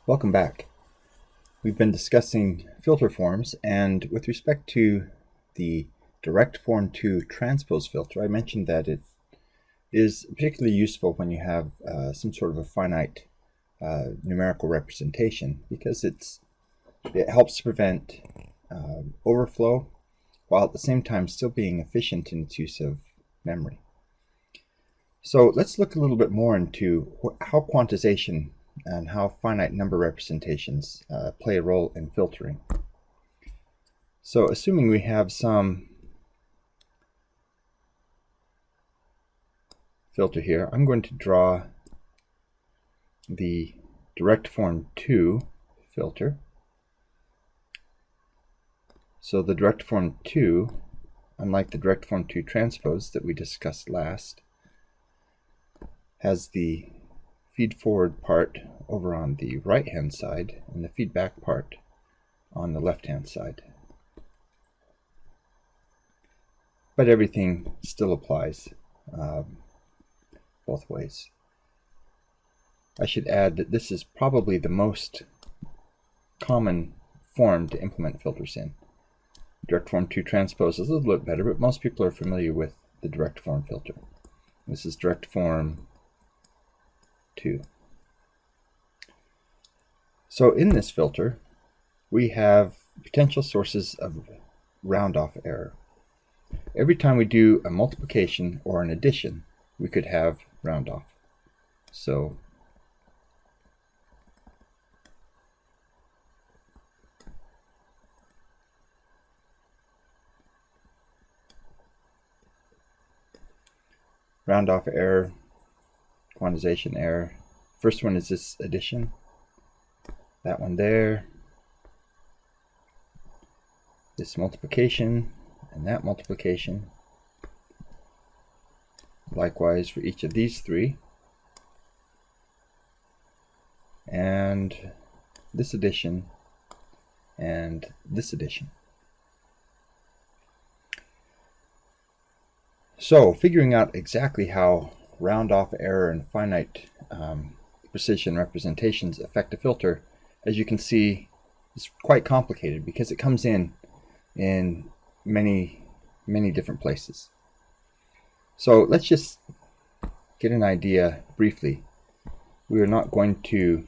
Welcome back. We've been discussing filter forms, and with respect to the direct form to transpose filter, I mentioned that it is particularly useful when you have some sort of a finite numerical representation, because it helps to prevent overflow while at the same time still being efficient in its use of memory. So let's look a little bit more into how quantization and how finite number representations play a role in filtering. So assuming we have some filter here, I'm going to draw the direct form 2 filter. So the direct form 2, unlike the direct form 2 transpose that we discussed last, has the feed forward part over on the right hand side and the feedback part on the left hand side. But everything still applies both ways. I should add that this is probably the most common form to implement filters in. Direct form 2 transpose is a little bit better, but most people are familiar with the direct form filter. This is direct form 2. So in this filter, we have potential sources of round-off error. Every time we do a multiplication or an addition, we could have round-off. So round-off error, quantization error. First one is this addition. That one there. This multiplication and that multiplication. Likewise for each of these three. And this addition and this addition. So figuring out exactly how round-off error and finite precision representations affect a filter, as you can see, is quite complicated because it comes in many different places. So let's just get an idea briefly. We are not going to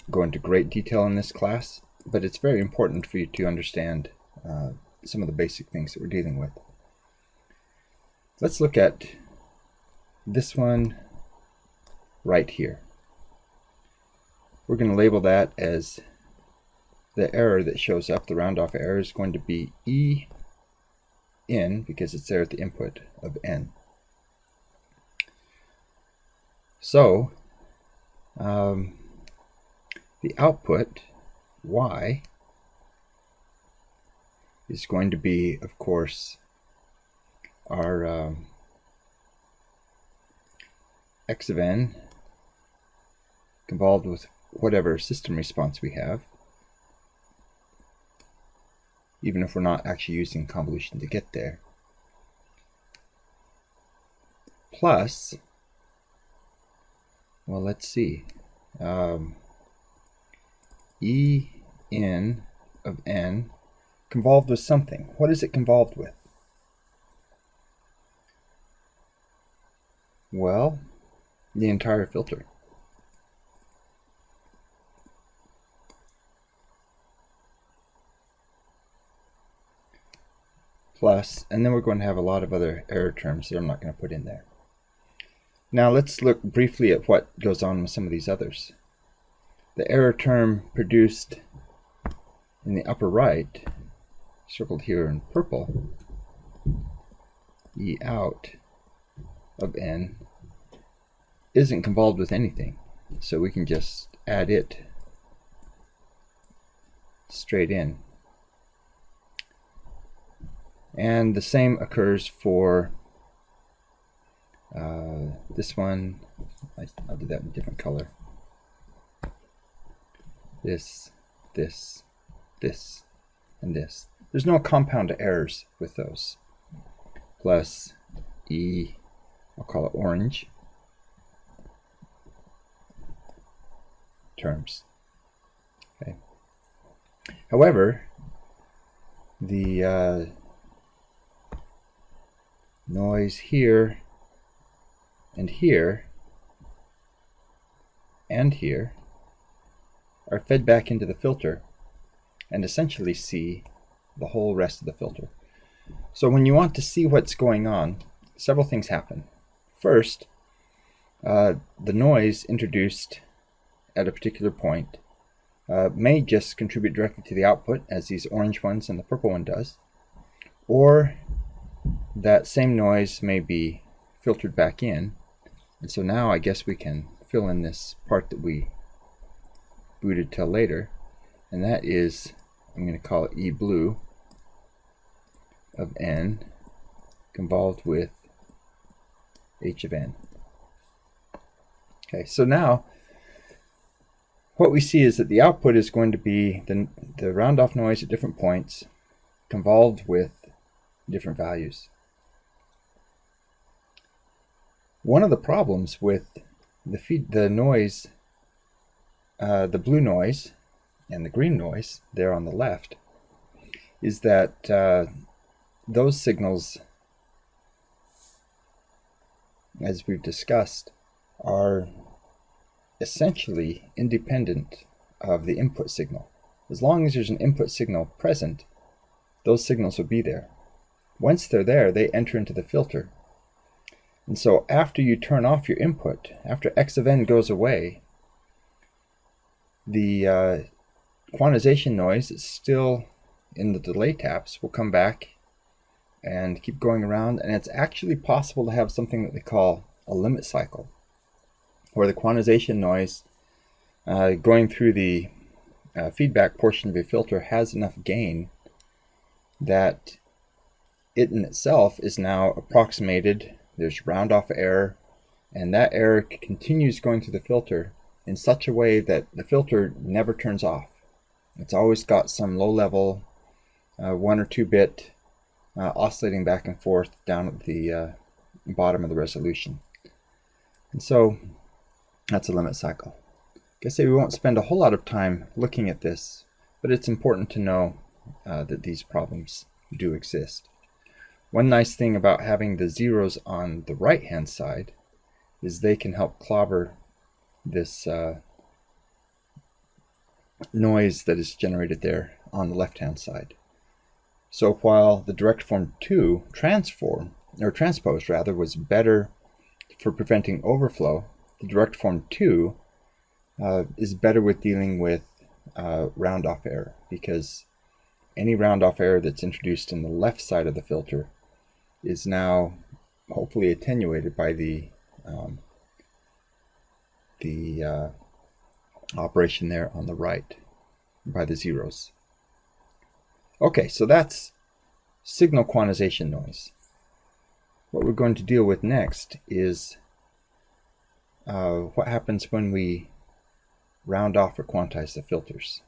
go into great detail in this class, but it's very important for you to understand some of the basic things that we're dealing with. Let's look at this one right here. We're going to label that as the error that shows up. The round-off error is going to be E in, because it's there at the input of N. So the output, Y, is going to be, of course, our x of n convolved with whatever system response we have, even if we're not actually using convolution to get there, plus, well, let's see, E in of n convolved with something. What is it convolved with? Well, the entire filter. Plus, and then we're going to have a lot of other error terms that I'm not going to put in there. Now let's look briefly at what goes on with some of these others. The error term produced in the upper right, circled here in purple, E out of n, isn't convolved with anything, so we can just add it straight in. And the same occurs for this one. I'll do that in a different color. This, and this. There's no compound errors with those. Plus E, I'll call it orange, terms. Okay. However, the noise here and here and here are fed back into the filter and essentially see the whole rest of the filter. So when you want to see what's going on, several things happen. First, the noise introduced at a particular point may just contribute directly to the output, as these orange ones and the purple one does, or that same noise may be filtered back in. And so now I guess we can fill in this part that we booted till later, and that is, I'm going to call it E blue of n convolved with h of n. Okay, so now what we see is that the output is going to be the round off noise at different points convolved with different values. One of the problems with the noise, the blue noise and the green noise there on the left, is that those signals, as we've discussed, are essentially independent of the input signal. As long as there's an input signal present, those signals will be there. Once they're there, they enter into the filter. And so after you turn off your input, after x of n goes away, the quantization noise that's still in the delay taps will come back and keep going around, and it's actually possible to have something that they call a limit cycle, where the quantization noise going through the feedback portion of your filter has enough gain that it in itself is now approximated. There's round off error, and that error continues going through the filter in such a way that the filter never turns off. It's always got some low level 1 or 2 bit oscillating back and forth down at the bottom of the resolution. And so that's a limit cycle. Like I say, we won't spend a whole lot of time looking at this, but it's important to know that these problems do exist. One nice thing about having the zeros on the right hand side is they can help clobber this noise that is generated there on the left hand side. So while the direct form 2 transpose rather was better for preventing overflow, the direct form 2 is better with dealing with round off error, because any round off error that's introduced in the left side of the filter is now hopefully attenuated by the operation there on the right by the zeros. Okay, so that's signal quantization noise. What we're going to deal with next is what happens when we round off or quantize the filters.